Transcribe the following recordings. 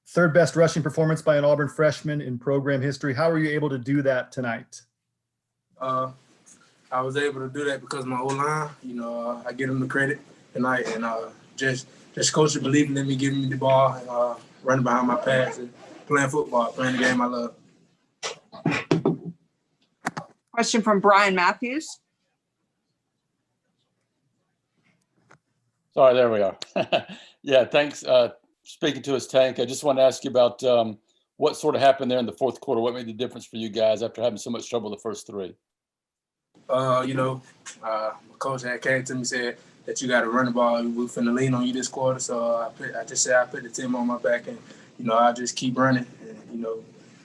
third best rushing performance by an Auburn freshman in program history. How were you able to do that tonight? I was able to do that because of my O-line. I give them the credit tonight, and just coach believing in me, giving me the ball, and running behind my pass, and playing football, playing the game I love. Question from Brian Matthews. Sorry, there we are. Yeah, thanks. Speaking to us, Tank, I just want to ask you about what sort of happened there in the fourth quarter. What made the difference for you guys after having so much trouble the first three? My coach had came to me and said that you got to run the ball. We're finna lean on you this quarter. So I just said I put the team on my back, and I just keep running, and,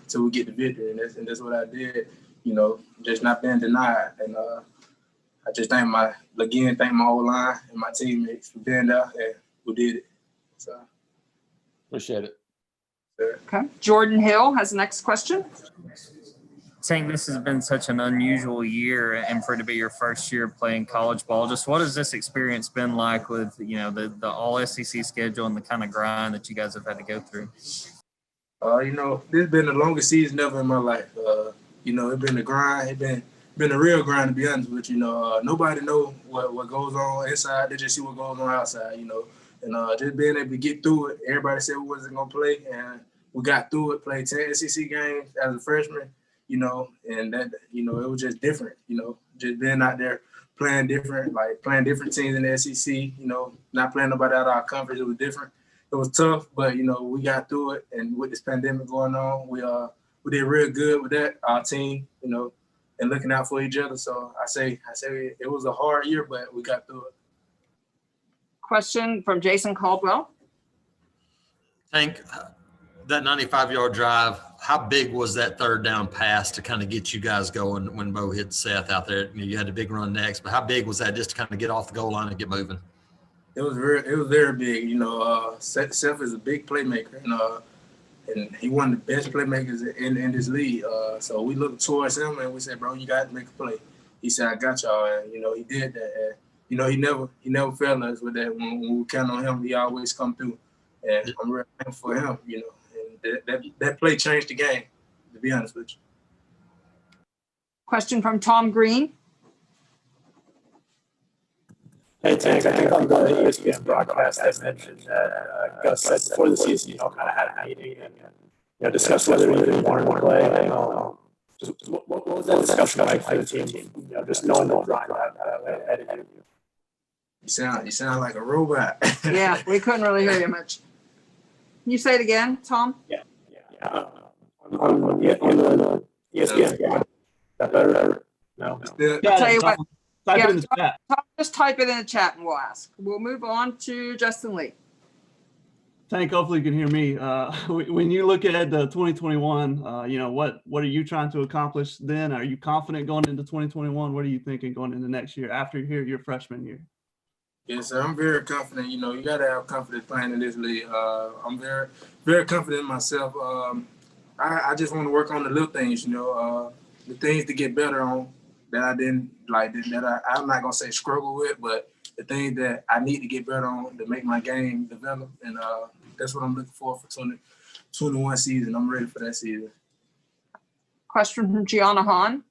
until we get the victory. And that's what I did. Just not being denied. And I just thank my whole line and my teammates for being there, and we did it. So appreciate it. Okay. Jordan Hill has the next question. Tank, this has been such an unusual year, and for it to be your first year playing college ball, just what has this experience been like with, the all SEC schedule and the kind of grind that you guys have had to go through? This has been the longest season ever in my life. It's been a grind. It's been a real grind, to be honest with you. Nobody know what goes on inside. They just see what goes on outside, And just being able to get through it. Everybody said we wasn't going to play, and we got through it, played 10 SEC games as a freshman. And that, it was just different, just being out there playing different teams in the SEC, not playing nobody out of our conference. It was different. It was tough, but, we got through it. And with this pandemic going on, we did real good with that, our team, and looking out for each other. So I say it was a hard year, but we got through it. Question from Jason Caldwell. Tank, that 95-yard drive, how big was that third down pass to kind of get you guys going when Bo hit Seth out there? You had a big run next, but how big was that just to kind of get off the goal line and get moving? It was very big. Seth is a big playmaker, and he one of the best playmakers in this league. So we looked towards him and we said, bro, you got to make a play. He said, I got y'all, and he did that. And, he never failed us with that. When we count on him, he always come through. And I'm really thankful for him, and that play changed the game, to be honest with you. Question from Tom Green. Hey, Tank, I think on the ESPN broadcast, I mentioned that Gus said before the season, kind of had a meeting and, discussed whether you wanted to play. What was that discussion like for the team? Just knowing the grind ahead of you. You sound like a robot. Yeah, we couldn't really hear you much. Can you say it again, Tom? Yeah. On the ESPN, that better? No. I'll tell you what. Type it in the chat. Just type it in the chat and we'll ask. We'll move on to Justin Lee. Tank, hopefully you can hear me. When you look at 2021, what are you trying to accomplish then? Are you confident going into 2021? What are you thinking going into next year after your freshman year? Yes, sir. I'm very confident. You got to have confidence playing in this league. I'm very, very confident in myself. I just want to work on the little things, the things to get better on that I didn't like, I'm not going to say struggle with, but the things that I need to get better on to make my game develop. And that's what I'm looking for 2021 season. I'm ready for that season. Question from Gianna Hahn.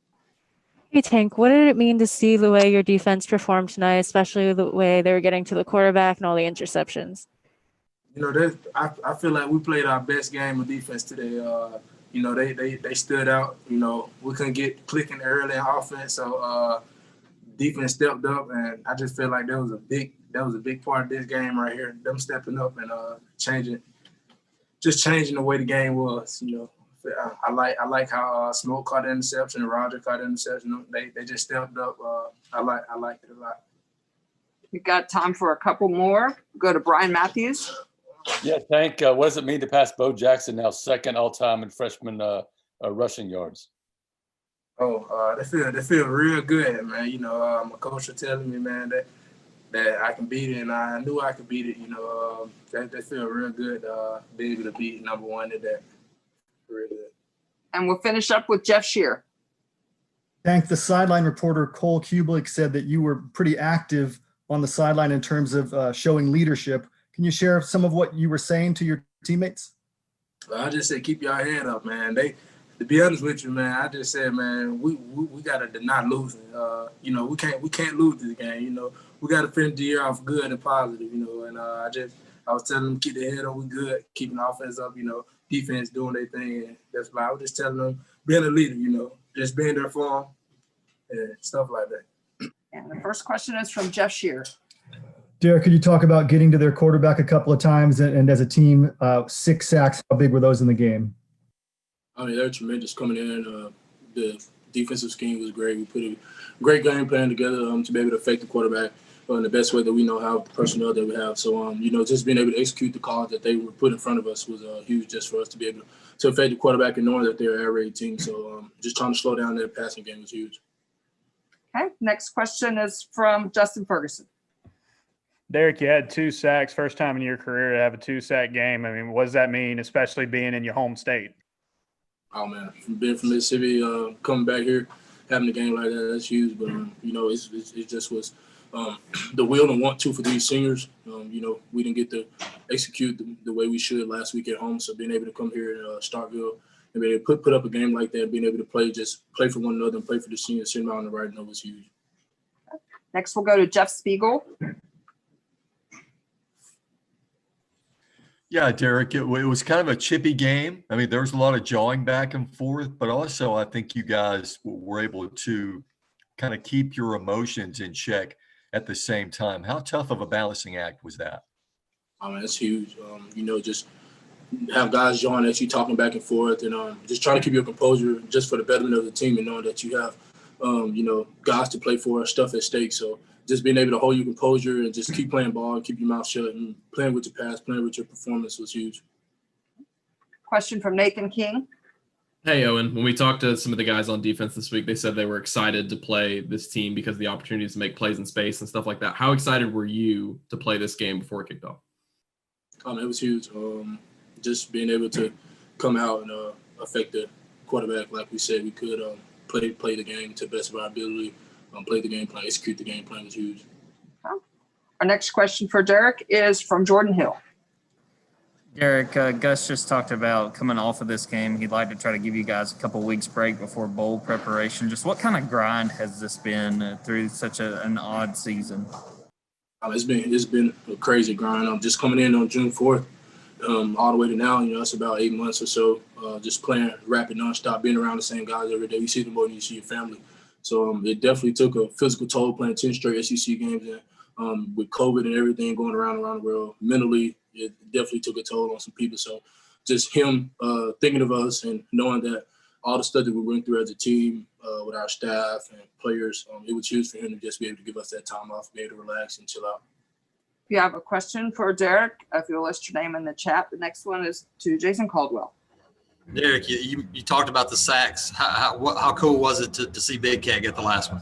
Hey, Tank, what did it mean to see the way your defense performed tonight, especially the way they were getting to the quarterback and all the interceptions? I feel like we played our best game of defense today. They stood out. We couldn't get clicking early in offense, so defense stepped up, and I just feel like that was a big part of this game right here. Them stepping up and changing the way the game was. I like how Smoke caught the interception and Roger caught the interception. They just stepped up. I like it a lot. We got time for a couple more. Go to Brian Matthews. Yeah, Tank, what does it mean to pass Bo Jackson, now second all-time in freshman rushing yards? They feel real good, man. My coach was telling me, man, that I can beat it, and I knew I could beat it. They feel real good to be able to beat number one at that. Real good. And we'll finish up with Jeff Scheer. Tank, the sideline reporter Cole Kublik said that you were pretty active on the sideline in terms of showing leadership. Can you share some of what you were saying to your teammates? I just said keep your head up, man. To be honest with you, man, I just said, man, we gotta not lose. You know, we can't lose this game. You know, we gotta finish the year off good and positive. You know, and I was telling them keep their head up, we good, keeping the offense up. You know, defense doing their thing, and that's why I was just telling them being a leader. You know, just being there for them and stuff like that. And the first question is from Jeff Scheer. Derick, could you talk about getting to their quarterback a couple of times and as a team, 6 sacks, how big were those in the game? I mean, they're tremendous coming in. The defensive scheme was great. We put a great game plan together to be able to affect the quarterback in the best way that we know how, the personnel that we have. So, you know, just being able to execute the calls that they were put in front of us was huge just for us to be able to affect the quarterback and knowing that they're an air raid team. So just trying to slow down their passing game was huge. Okay, next question is from Justin Ferguson. Derick, you had 2 sacks, first time in your career to have a 2-sack game. I mean, what does that mean, especially being in your home state? Oh, man, being from Mississippi, coming back here, having a game like that, that's huge. But, you know, it just was the will and want to for these seniors. You know, we didn't get to execute the way we should last week at home. So being able to come here in Starkville and be able to put up a game like that, being able to play for one another and play for the seniors, sitting on the right note was huge. Next, we'll go to Jeff Spiegel. Yeah, Derick, it was kind of a chippy game. I mean, there was a lot of jawing back and forth, but also I think you guys were able to kind of keep your emotions in check at the same time. How tough of a balancing act was that? I mean, it's huge. You know, just have guys jawing at you, talking back and forth, and just trying to keep your composure just for the betterment of the team and knowing that you have, you know, guys to play for, stuff at stake. So just being able to hold your composure and just keep playing ball, keep your mouth shut, and playing with your pass, playing with your performance was huge. Question from Nathan King. Hey, Owen. When we talked to some of the guys on defense this week, they said they were excited to play this team because of the opportunities to make plays in space and stuff like that. How excited were you to play this game before it kicked off? It was huge. Just being able to come out and affect the quarterback like we said we could, play the game to the best of our ability, play the game plan, execute the game plan was huge. Our next question for Derick is from Jordan Hill. Derick, Gus just talked about coming off of this game. He'd like to try to give you guys a couple weeks break before bowl preparation. Just what kind of grind has this been through such an odd season? It's been a crazy grind. I'm just coming in on June 4th, all the way to now. You know, it's about 8 months or so. Just playing rapid nonstop, being around the same guys every day. You see them more than you see your family. So it definitely took a physical toll playing 10 straight SEC games, and with COVID and everything going around the world, mentally it definitely took a toll on some people. So just him thinking of us and knowing that all the stuff that we went through as a team with our staff and players, it was huge for him to just be able to give us that time off, be able to relax and chill out. If you have a question for Derick, if you'll list your name in the chat. The next one is to Jason Caldwell. Derick, you talked about the sacks. How cool was it to see Big Cat get the last one?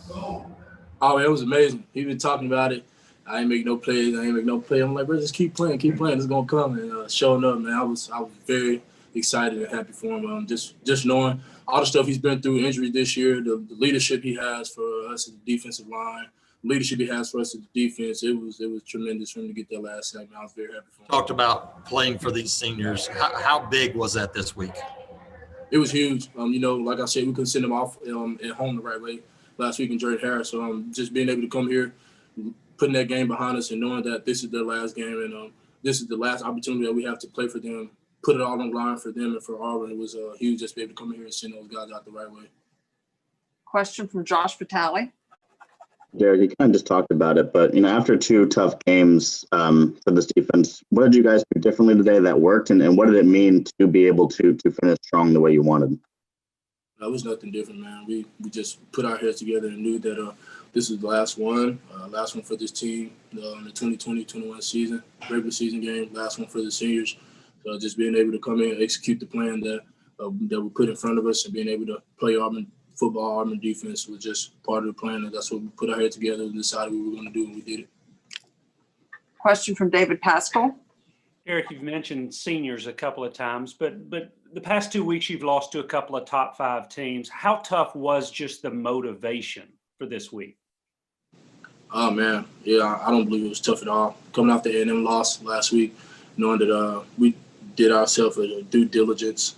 Oh, it was amazing. He been talking about it. I ain't make no plays. I'm like, bro, just keep playing. It's gonna come. And showing up, man, I was very excited and happy for him. Just knowing all the stuff he's been through, injuries this year, the leadership he has for us as the defensive line, leadership he has for us as the defense. It was tremendous for him to get that last sack. I was very happy for him. Talked about playing for these seniors. How big was that this week? It was huge. You know, like I said, we couldn't send them off at home the right way last week in Jordan Harris. So just being able to come here, putting that game behind us and knowing that this is their last game and this is the last opportunity that we have to play for them, put it all on the line for them and for Auburn. It was huge just to be able to come here and send those guys out the right way. Question from Josh Vitale. Derick, you kind of just talked about it, but, you know, after 2 tough games for this defense, what did you guys do differently today that worked, and what did it mean to be able to finish strong the way you wanted? It was nothing different, man. We just put our heads together and knew that this is the last one for this team in the 2020-21 season, regular season game, last one for the seniors. So just being able to come in and execute the plan that we put in front of us and being able to play Auburn football, Auburn defense was just part of the plan. And that's what we put our head together and decided we were going to do, and we did it. Question from David Pascal. Derick, you've mentioned seniors a couple of times, but the past 2 weeks you've lost to a couple of top 5 teams. How tough was just the motivation for this week? Oh, man. Yeah, I don't believe it was tough at all. Coming off the A&M loss last week, knowing that we did ourselves a due diligence.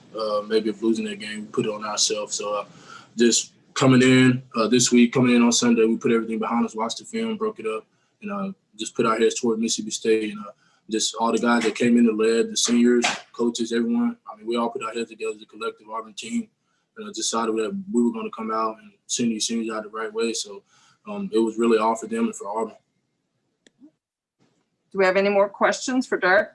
Maybe if losing that game, we put it on ourselves. So just coming in this week, coming in on Sunday, we put everything behind us, watched the film, broke it up, and just put our heads toward Mississippi State. And just all the guys that came in and led, the seniors, coaches, everyone. I mean, we all put our heads together as a collective Auburn team. And decided that we were going to come out and send these seniors out the right way. So it was really all for them and for Auburn. Do we have any more questions for Derick?